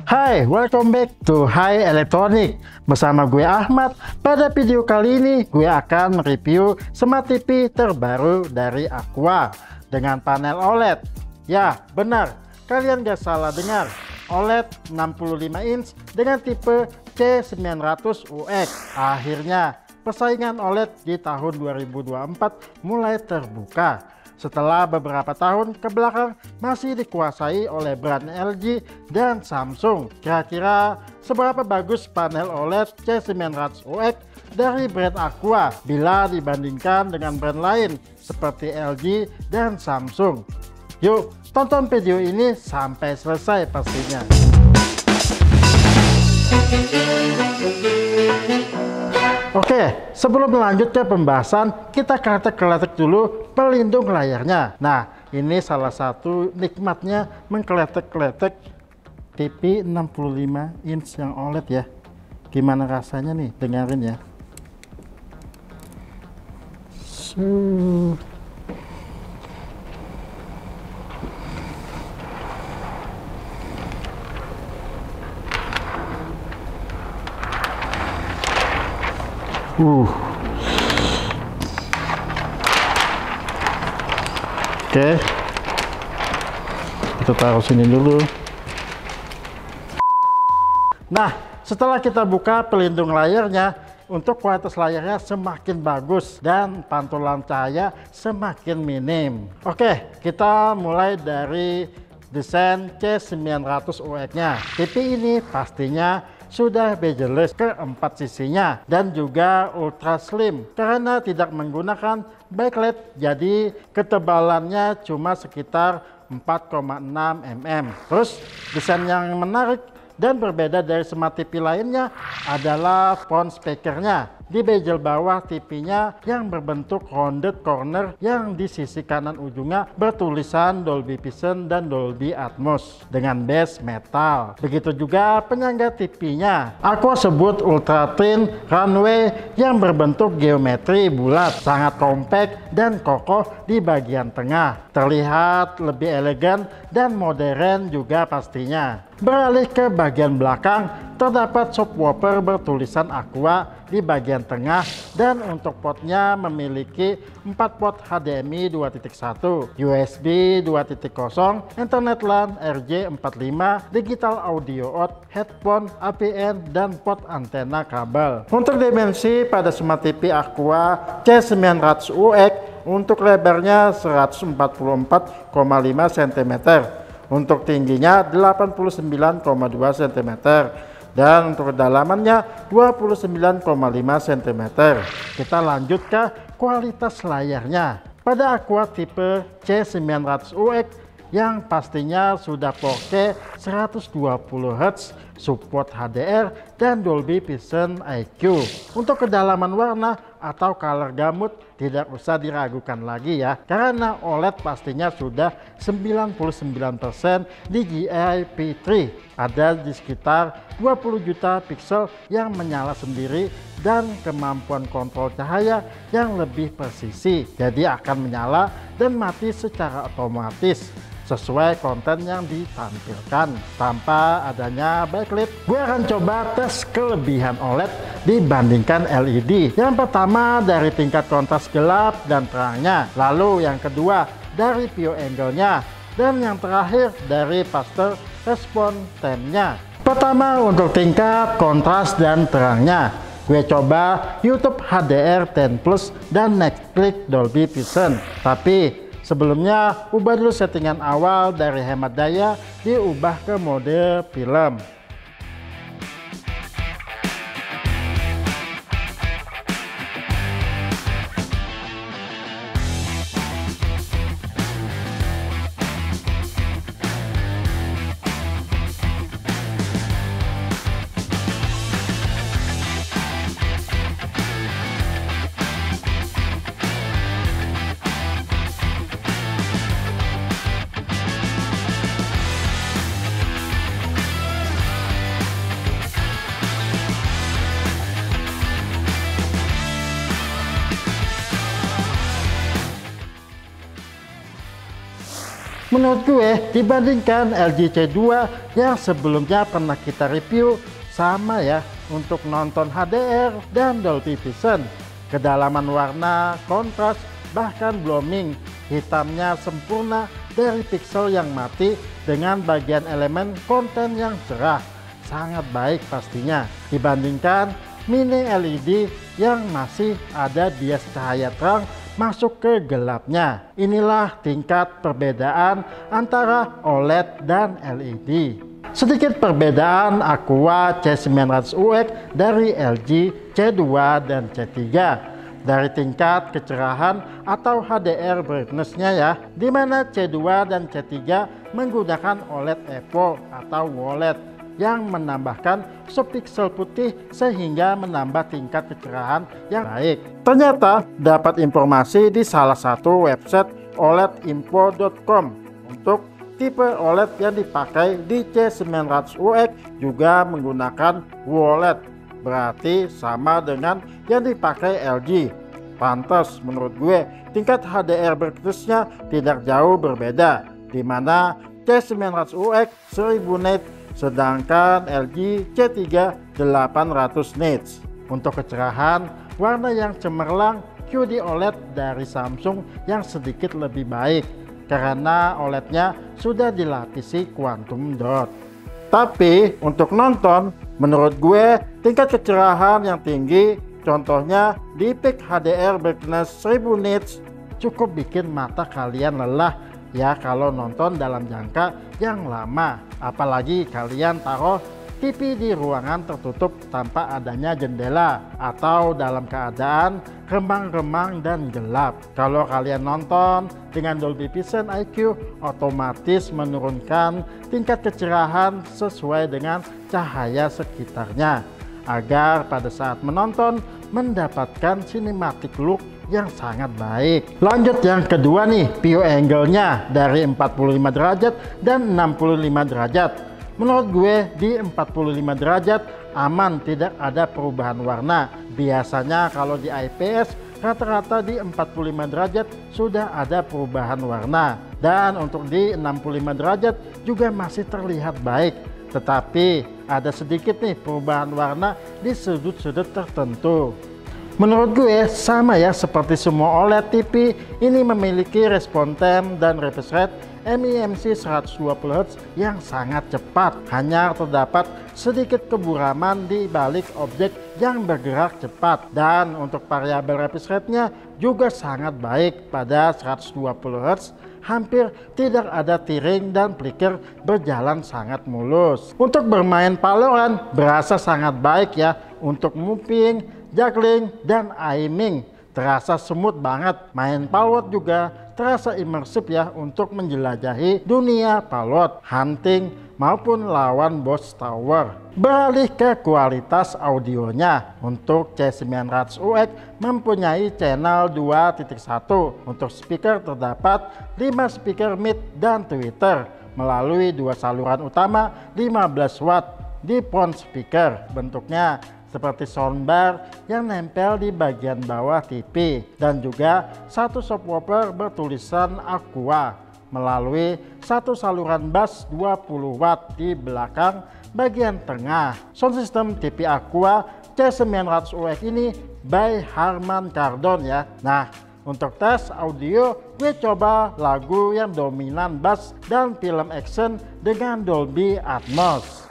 Hai, welcome back to Hai Elektronik. Bersama gue Ahmad. Pada video kali ini gue akan mereview Smart TV terbaru dari Aqua dengan panel OLED. Ya, benar, kalian gak salah dengar. OLED 65 inch dengan tipe C900UX. Akhirnya, persaingan OLED di tahun 2024 mulai terbuka. Setelah beberapa tahun ke belakang masih dikuasai oleh brand LG dan Samsung. Kira-kira seberapa bagus panel OLED C900UX dari brand Aqua bila dibandingkan dengan brand lain seperti LG dan Samsung? Yuk, tonton video ini sampai selesai pastinya. Oke, sebelum lanjut ke pembahasan, kita kletek-kletek dulu pelindung layarnya. Nah, ini salah satu nikmatnya mengkletek-kletek TV 65 inch yang OLED ya. Gimana rasanya nih, dengerin ya. Oke, kita taruh sini dulu. Nah, setelah kita buka pelindung layarnya, untuk kualitas layarnya semakin bagus dan pantulan cahaya semakin minim. Oke, kita mulai dari desain C900UX-nya. TV ini pastinya sudah bezel-less keempat sisinya dan juga ultra slim karena tidak menggunakan backlight, jadi ketebalannya cuma sekitar 4,6 mm. Terus desain yang menarik dan berbeda dari Smart TV lainnya adalah front speakernya. Di bezel bawah TV-nya yang berbentuk rounded corner yang di sisi kanan ujungnya bertulisan Dolby Vision dan Dolby Atmos dengan base metal. Begitu juga penyangga TV-nya. Aku sebut ultra thin runway yang berbentuk geometri bulat, sangat kompak dan kokoh di bagian tengah. Terlihat lebih elegan dan modern juga pastinya. Beralih ke bagian belakang, terdapat subwoofer bertulisan Aqua di bagian tengah dan untuk portnya memiliki 4 port HDMI 2.1, USB 2.0, Ethernet LAN RJ45, digital audio out, headphone, APN, dan port antena kabel. Untuk dimensi pada Smart TV Aqua C900UX, untuk lebarnya 144,5 cm. Untuk tingginya 89,2 cm dan untuk kedalamannya 29,5 cm. Kita lanjut ke kualitas layarnya. Pada Aqua tipe C900UX yang pastinya sudah 4K 120Hz, support HDR dan Dolby Vision IQ. Untuk kedalaman warna atau color gamut tidak usah diragukan lagi ya, karena OLED pastinya sudah 99% DJI P3. Ada di sekitar 20 juta pixel yang menyala sendiri dan kemampuan kontrol cahaya yang lebih presisi, jadi akan menyala dan mati secara otomatis sesuai konten yang ditampilkan tanpa adanya backlight. Gue akan coba tes kelebihan OLED dibandingkan LED. Yang pertama dari tingkat kontras gelap dan terangnya, lalu yang kedua dari view angle-nya, dan yang terakhir dari faster response time-nya. Pertama untuk tingkat kontras dan terangnya, gue coba YouTube HDR10 Plus dan Netflix Dolby Vision. Tapi sebelumnya ubah dulu settingan awal dari hemat daya diubah ke mode film. Menurut gue, dibandingkan LG C2 yang sebelumnya pernah kita review, sama ya untuk nonton HDR dan Dolby Vision. Kedalaman warna, kontras, bahkan blooming, hitamnya sempurna dari pixel yang mati dengan bagian elemen konten yang cerah. Sangat baik pastinya dibandingkan mini LED yang masih ada bias cahaya terang masuk ke gelapnya. Inilah tingkat perbedaan antara OLED dan LED. Sedikit perbedaan Aqua C900UX dari LG C2 dan C3 dari tingkat kecerahan atau HDR brightness-nya ya, dimana C2 dan C3 menggunakan OLED Evo atau OLED yang menambahkan subpixel putih sehingga menambah tingkat kecerahan yang baik. Ternyata dapat informasi di salah satu website oledinfo.com untuk tipe OLED yang dipakai di C900UX juga menggunakan OLED, berarti sama dengan yang dipakai LG. Pantas menurut gue tingkat HDR brightness-nya tidak jauh berbeda, di mana C900UX 1000 nits sedangkan LG C3 800 nits. Untuk kecerahan, warna yang cemerlang QD OLED dari Samsung yang sedikit lebih baik karena OLED-nya sudah dilapisi quantum dot. Tapi untuk nonton, menurut gue tingkat kecerahan yang tinggi, contohnya di peak HDR brightness 1000 nits, cukup bikin mata kalian lelah ya kalau nonton dalam jangka yang lama. Apalagi kalian taruh TV di ruangan tertutup tanpa adanya jendela atau dalam keadaan remang-remang dan gelap. Kalau kalian nonton dengan Dolby Vision IQ, otomatis menurunkan tingkat kecerahan sesuai dengan cahaya sekitarnya agar pada saat menonton mendapatkan cinematic look yang sangat baik. Lanjut yang kedua nih, view angle-nya dari 45 derajat dan 65 derajat. Menurut gue di 45 derajat aman, tidak ada perubahan warna. Biasanya kalau di IPS rata-rata di 45 derajat sudah ada perubahan warna. Dan untuk di 65 derajat juga masih terlihat baik. Tetapi ada sedikit nih perubahan warna di sudut-sudut tertentu. Menurut gue sama ya seperti semua OLED TV, ini memiliki respon time dan refresh rate MEMC 120Hz yang sangat cepat. Hanya terdapat sedikit keburaman di balik objek yang bergerak cepat. Dan untuk variabel refresh rate-nya juga sangat baik pada 120Hz. Hampir tidak ada tearing dan flicker, berjalan sangat mulus. Untuk bermain Valorant berasa sangat baik ya. Untuk moving, juggling, dan aiming terasa smooth banget. Main Palworld juga terasa imersif ya untuk menjelajahi dunia Palworld, hunting, maupun lawan boss tower. Beralih ke kualitas audionya, untuk C900UX mempunyai channel 2.1. Untuk speaker terdapat 5 speaker mid dan tweeter melalui 2 saluran utama 15 watt di front speaker. Bentuknya seperti soundbar yang nempel di bagian bawah TV, dan juga satu subwoofer bertulisan Aqua melalui satu saluran bass 20 watt di belakang bagian tengah. Sound system TV Aqua C900UX ini by Harman Kardon ya. Nah, untuk tes audio gue coba lagu yang dominan bass dan film action dengan Dolby Atmos.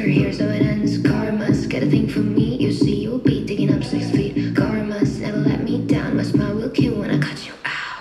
Here's how it ends. Karma's got a thing for me. You see, you'll be digging up 6 feet. Karma's never let me down. My smile will kill when I cut you out.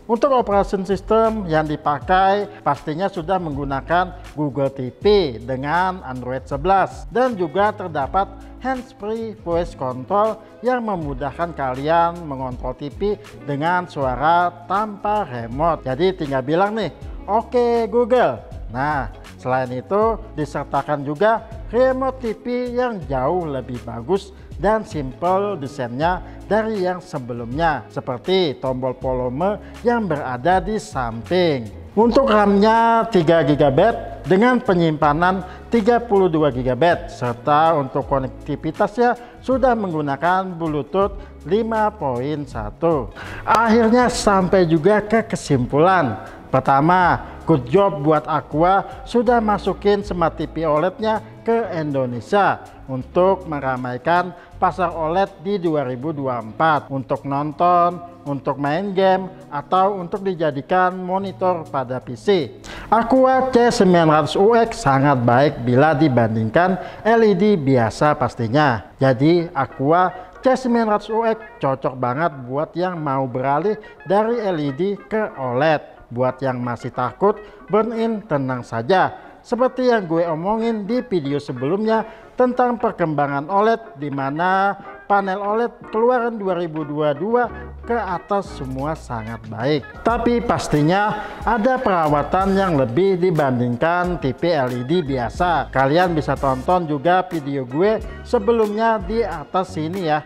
Untuk operation system yang dipakai pastinya sudah menggunakan Google TV dengan Android 11 dan juga terdapat hands-free voice control yang memudahkan kalian mengontrol TV dengan suara tanpa remote. Jadi tinggal bilang nih, "Oke Google." Nah, selain itu disertakan juga remote TV yang jauh lebih bagus dan simple desainnya dari yang sebelumnya, seperti tombol volume yang berada di samping. Untuk RAM-nya 3 GB dengan penyimpanan 32 GB, serta untuk konektivitasnya sudah menggunakan Bluetooth 5.1. Akhirnya sampai juga ke kesimpulan. Pertama, good job buat Aqua sudah masukin Smart TV OLED-nya ke Indonesia untuk meramaikan pasar OLED di 2024 untuk nonton, untuk main game, atau untuk dijadikan monitor pada PC. Aqua C900UX sangat baik bila dibandingkan LED biasa pastinya. Jadi Aqua C900UX cocok banget buat yang mau beralih dari LED ke OLED. Buat yang masih takut burn-in, tenang saja. Seperti yang gue omongin di video sebelumnya tentang perkembangan OLED, di mana panel OLED keluaran 2022 ke atas semua sangat baik. Tapi pastinya ada perawatan yang lebih dibandingkan TV LED biasa. Kalian bisa tonton juga video gue sebelumnya di atas sini ya.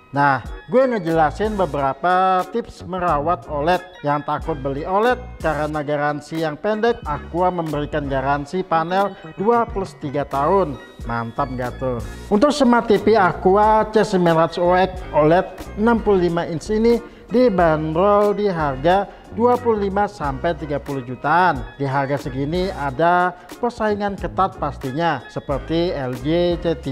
Nah, gue ngejelasin beberapa tips merawat OLED. Yang takut beli OLED karena garansi yang pendek, Aqua memberikan garansi panel 2+3 tahun. Mantap gak tuh? Untuk Smart TV Aqua C900UX OLED 65 inch ini dibanderol di harga 25-30 jutaan. Di harga segini ada persaingan ketat pastinya, seperti LG C3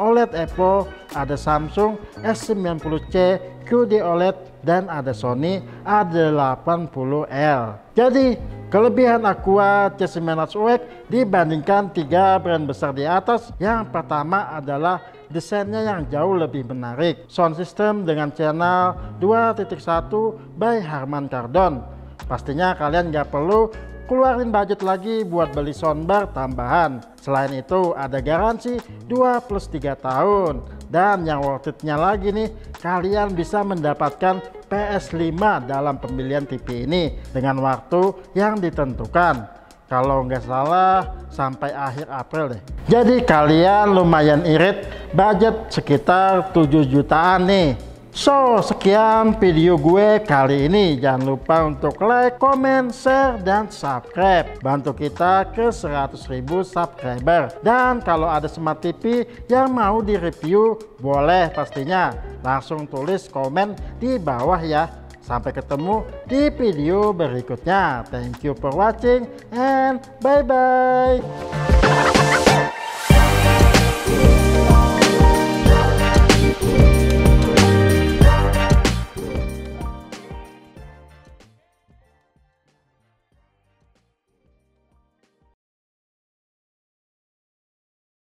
OLED Evo, ada Samsung S90C QD OLED, dan ada Sony A80L. Jadi kelebihan Aqua C900UX dibandingkan 3 brand besar di atas, yang pertama adalah desainnya yang jauh lebih menarik. Sound system dengan channel 2.1 by Harman Kardon. Pastinya kalian nggak perlu keluarin budget lagi buat beli soundbar tambahan. Selain itu ada garansi 2+3 tahun. Dan yang worth it-nya lagi nih, kalian bisa mendapatkan PS5 dalam pembelian TV ini dengan waktu yang ditentukan. Kalau nggak salah sampai akhir April deh. Jadi kalian lumayan irit, budget sekitar 7 jutaan nih. So, sekian video gue kali ini. Jangan lupa untuk like, comment, share, dan subscribe. Bantu kita ke 100.000 subscriber. Dan kalau ada Smart TV yang mau direview, boleh pastinya. Langsung tulis komen di bawah ya. Sampai ketemu di video berikutnya. Thank you for watching and bye-bye.